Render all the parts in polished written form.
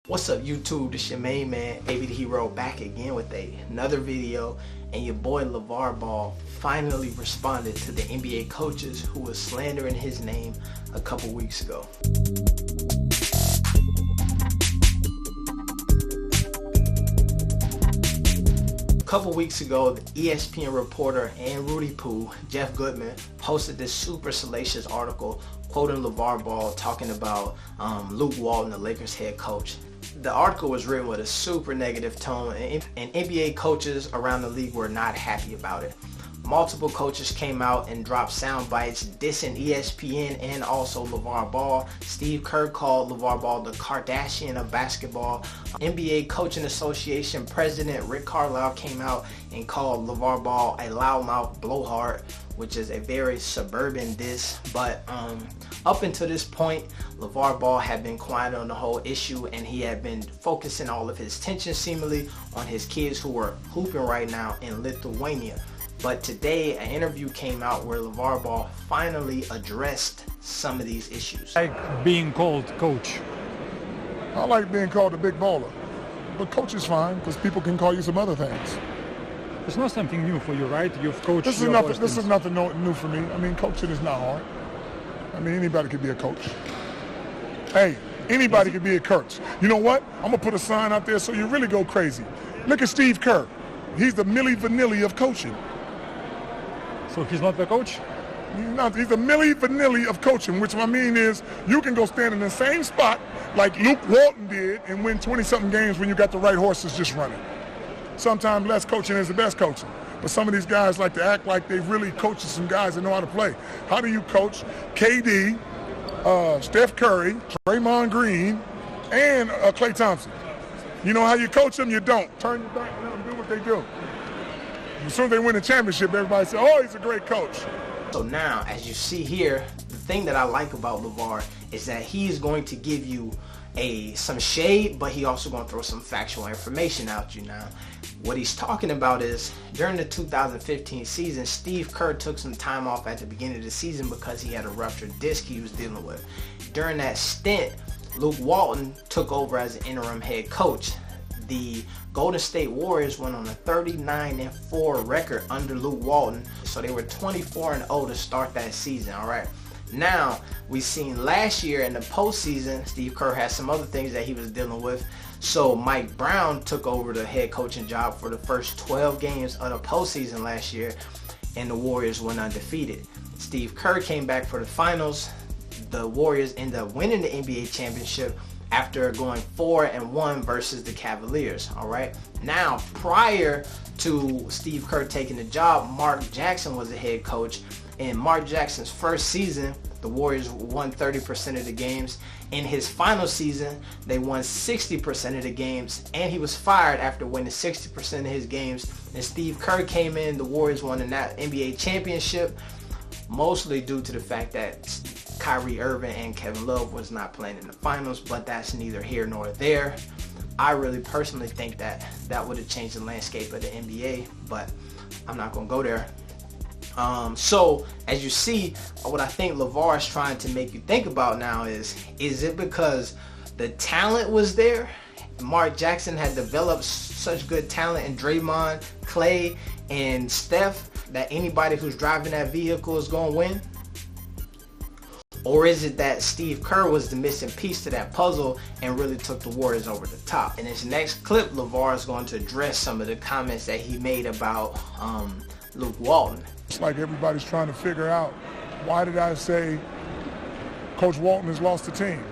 What's up YouTube, this your main man, AB the Hero, back again with another video, and your boy Lavar Ball finally responded to the NBA coaches who was slandering his name a couple weeks ago. A couple weeks ago, the ESPN reporter and Rudy Poo, Jeff Goodman, posted this super salacious article quoting Lavar Ball talking about Luke Walton, the Lakers head coach. The article was written with a super negative tone, and NBA coaches around the league were not happy about it. Multiple coaches came out and dropped sound bites dissing ESPN and also Lavar Ball. Steve Kerr called Lavar Ball the Kardashian of basketball. NBA Coaching Association President Rick Carlisle came out and called Lavar Ball a loudmouth blowhard, which is a very suburban diss. But up until this point, Lavar Ball had been quiet on the whole issue, and he had been focusing all of his attention seemingly on his kids who were hooping right now in Lithuania. But today, an interview came out where Lavar Ball finally addressed some of these issues. Like being called coach. I like being called a big baller, but coach is fine because people can call you some other things. It's not something new for you, right? You've coached. This is nothing new for me. I mean, coaching is not hard. I mean, anybody could be a coach. Hey, anybody could be a coach. You know what? I'm gonna put a sign out there so you really go crazy. Look at Steve Kerr. He's the Mili Vinilli of coaching. So he's not the coach? He's the Mili Vinilli of coaching, which I mean is you can go stand in the same spot like Luke Walton did and win 20-something games when you got the right horses just running. Sometimes less coaching is the best coaching. But some of these guys like to act like they really coached some guys that know how to play. How do you coach KD, Steph Curry, Draymond Green, and Klay Thompson? You know how you coach them? You don't. Turn your back and let them do what they do. As soon as they win a championship, everybody says, oh, he's a great coach. So now, as you see here, the thing that I like about Lavar is that he's going to give you some shade, but he also going to throw some factual information out you now. What he's talking about is during the 2015 season, Steve Kerr took some time off at the beginning of the season because he had a ruptured disc he was dealing with. During that stint, Luke Walton took over as an interim head coach. The Golden State Warriors went on a 39-4 record under Luke Walton, so they were 24-0 to start that season. All right. Now, we seen last year in the postseason, Steve Kerr had some other things that he was dealing with. So Mike Brown took over the head coaching job for the first 12 games of the postseason last year, and the Warriors went undefeated. Steve Kerr came back for the finals. The Warriors ended up winning the NBA championship after going 4-1 versus the Cavaliers. All right. Now, prior to Steve Kerr taking the job, Mark Jackson was the head coach. In Mark Jackson's first season, the Warriors won 30% of the games. In his final season, they won 60% of the games, and he was fired after winning 60% of his games. And Steve Kerr came in, the Warriors won the NBA championship, mostly due to the fact that Kyrie Irving and Kevin Love was not playing in the finals, but that's neither here nor there. I really personally think that that would have changed the landscape of the NBA, but I'm not going to go there. So as you see, what I think Lavar is trying to make you think about now is it because the talent was there? Mark Jackson had developed such good talent in Draymond, Klay, and Steph that anybody who's driving that vehicle is going to win? Or is it that Steve Kerr was the missing piece to that puzzle and really took the Warriors over the top? In this next clip, Lavar is going to address some of the comments that he made about Luke Walton. It's like everybody's trying to figure out, why did I say Coach Walton has lost the team?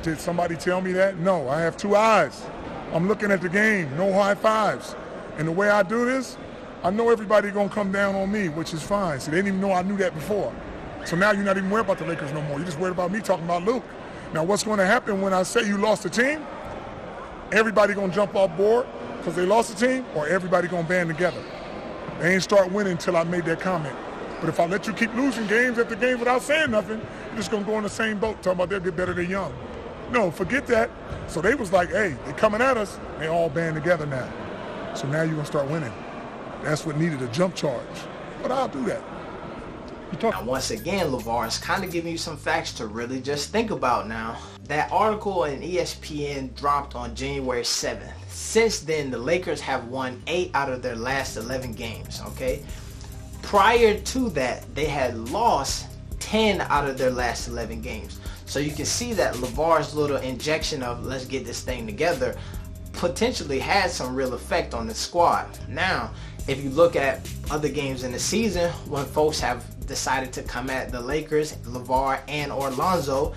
Did somebody tell me that? No, I have two eyes. I'm looking at the game, no high fives. And the way I do this, I know everybody gonna come down on me, which is fine. See, they didn't even know I knew that before. So now you're not even worried about the Lakers no more. You're just worried about me talking about Luke. Now what's gonna happen when I say you lost the team? Everybody gonna jump off board because they lost the team, or everybody gonna band together. They ain't start winning until I made that comment. But if I let you keep losing games after games without saying nothing, you're just gonna go in the same boat talking about they'll get better than young. No, forget that. So they was like, hey, they coming at us, they all band together now. So now you're gonna start winning. That's what needed a jump charge. But I'll do that. Now, once again, Lavar is kind of giving you some facts to really just think about now. that article in ESPN dropped on January 7th. Since then, the Lakers have won 8 out of their last 11 games, okay? Prior to that, they had lost 10 out of their last 11 games. So you can see that LaVar's little injection of let's get this thing together potentially had some real effect on the squad. Now, if you look at other games in the season when folks have decided to come at the Lakers, LaVar and or Lonzo,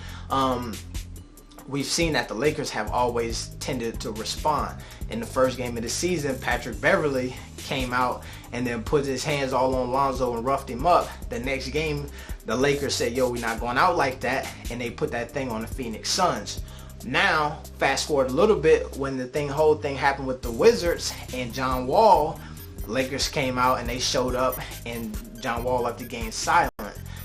we've seen that the Lakers have always tended to respond. In the first game of the season, Patrick Beverley came out and then put his hands all on Lonzo and roughed him up. The next game, the Lakers said, yo, we're not going out like that, and they put that thing on the Phoenix Suns. Now, fast forward a little bit, when the whole thing happened with the Wizards and John Wall, Lakers came out and they showed up, and John Wall left the game silent.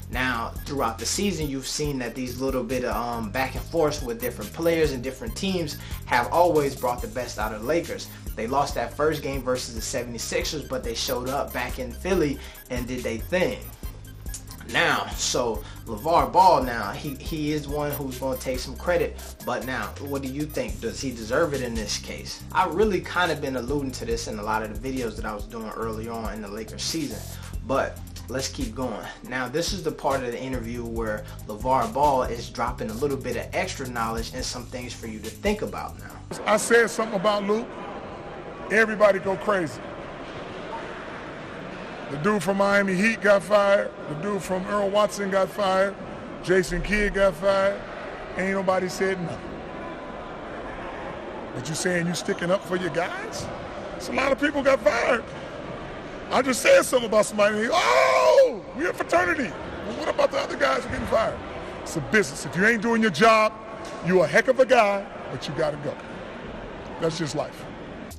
Now, throughout the season, you've seen that these little bit of back and forth with different players and different teams have always brought the best out of the Lakers. They lost that first game versus the 76ers, but they showed up back in Philly and did their thing. Now, so Lavar Ball now, he is one who's going to take some credit, but now, what do you think? Does he deserve it in this case? I really kind of been alluding to this in a lot of the videos that I was doing early on in the Lakers season, but let's keep going. Now, this is the part of the interview where Lavar Ball is dropping a little bit of extra knowledge and some things for you to think about now. I said something about Luke. Everybody go crazy. The dude from Miami Heat got fired. The dude from Earl Watson got fired. Jason Kidd got fired. Ain't nobody said nothing. But you saying you sticking up for your guys? So a lot of people got fired. I just said something about somebody. Oh, we're a fraternity. Well, what about the other guys who are getting fired? It's a business. If you ain't doing your job, you're a heck of a guy, but you got to go. That's just life.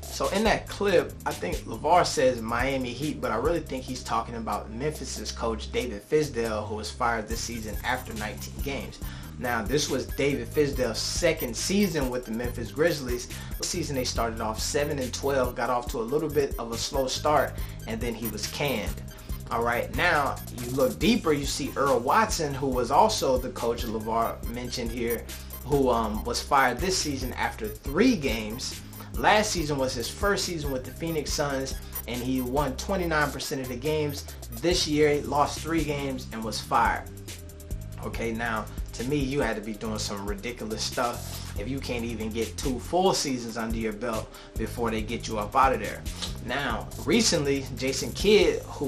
So in that clip, I think LaVar says Miami Heat, but I really think he's talking about Memphis's coach David Fizdale, who was fired this season after 19 games. Now, this was David Fizdale's second season with the Memphis Grizzlies. This season they started off 7-12, got off to a little bit of a slow start, and then he was canned. All right, now you look deeper, you see Earl Watson, who was also the coach LaVar mentioned here, who was fired this season after 3 games. Last season was his first season with the Phoenix Suns, and he won 29% of the games. This year, he lost 3 games and was fired. Okay, now, to me, you had to be doing some ridiculous stuff if you can't even get 2 full seasons under your belt before they get you up out of there. Now, recently, Jason Kidd, who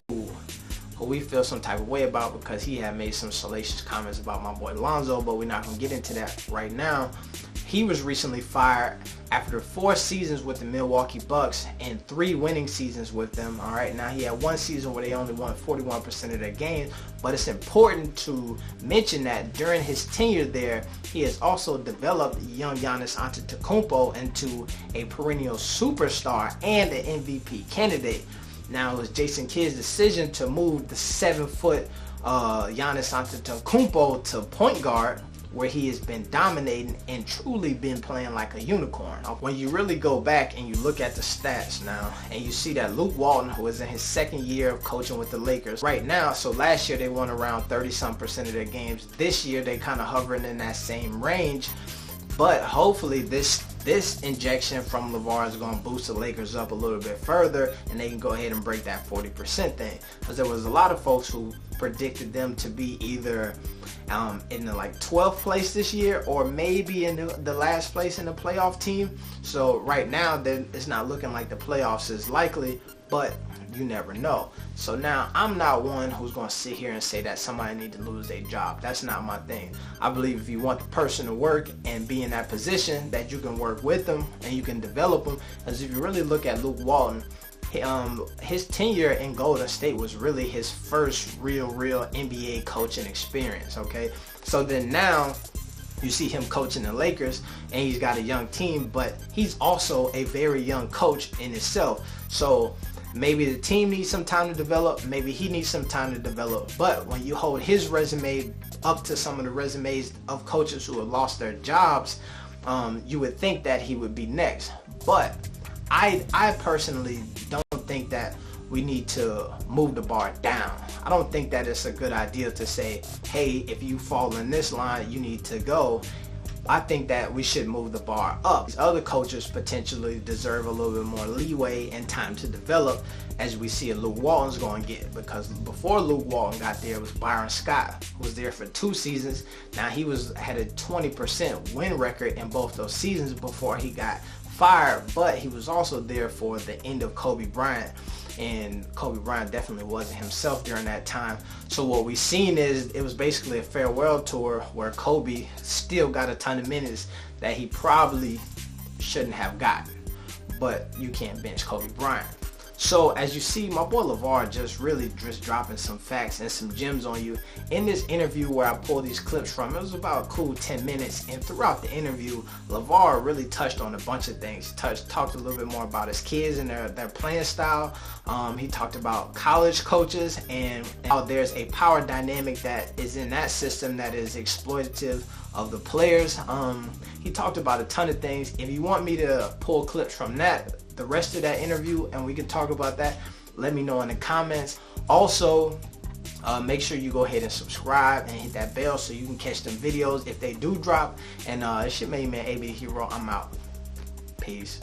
we feel some type of way about because he had made some salacious comments about my boy Lonzo, but we're not going to get into that right now. He was recently fired after 4 seasons with the Milwaukee Bucks and 3 winning seasons with them. All right, now he had 1 season where they only won 41% of their games, but it's important to mention that during his tenure there, he has also developed young Giannis Antetokounmpo into a perennial superstar and an MVP candidate. Now, it was Jason Kidd's decision to move the 7-foot Giannis Antetokounmpo to point guard, where he has been dominating and truly been playing like a unicorn. When you really go back and you look at the stats now, and you see that Luke Walton, who is in his 2nd year of coaching with the Lakers right now, so last year they won around 30-some% of their games. This year they kind of hovering in that same range, but hopefully this injection from LaVar is going to boost the Lakers up a little bit further, and they can go ahead and break that 40% thing. Because there was a lot of folks who predicted them to be either in the 12th place this year, or maybe in the last place in the playoff team. So right now, it's not looking like the playoffs is likely, but you never know. So now, I'm not one who's going to sit here and say that somebody need to lose their job. That's not my thing. I believe if you want the person to work and be in that position, that you can work with them and you can develop them. Because if you really look at Luke Walton, his tenure in Golden State was really his first real NBA coaching experience, okay? So then now, you see him coaching the Lakers, and he's got a young team, but he's also a very young coach in itself. So maybe the team needs some time to develop, maybe he needs some time to develop, but when you hold his resume up to some of the resumes of coaches who have lost their jobs, you would think that he would be next. But I personally don't think that we need to move the bar down. I don't think that it's a good idea to say, hey, if you fall in this line, you need to go. I think that we should move the bar up. These other coaches potentially deserve a little bit more leeway and time to develop, as we see Luke Walton's going to get, because before Luke Walton got there, it was Byron Scott, who was there for 2 seasons. Now he had a 20% win record in both those seasons before he got fired, but he was also there for the end of Kobe Bryant, and Kobe Bryant definitely wasn't himself during that time. So what we've seen is it was basically a farewell tour where Kobe still got a ton of minutes that he probably shouldn't have gotten, but you can't bench Kobe Bryant. So as you see, my boy Lavar just dropping some facts and some gems on you. In this interview where I pulled these clips from, it was about a cool 10 minutes, and throughout the interview, Lavar really touched on a bunch of things. Talked a little bit more about his kids and their playing style. He talked about college coaches and how there's a power dynamic that is in that system that is exploitative of the players. He talked about a ton of things. If you want me to pull clips from the rest of that interview, and we can talk about that, let me know in the comments. Also, make sure you go ahead and subscribe and hit that bell so you can catch them videos if they do drop. And it's your main man, AB Hero. I'm out. Peace.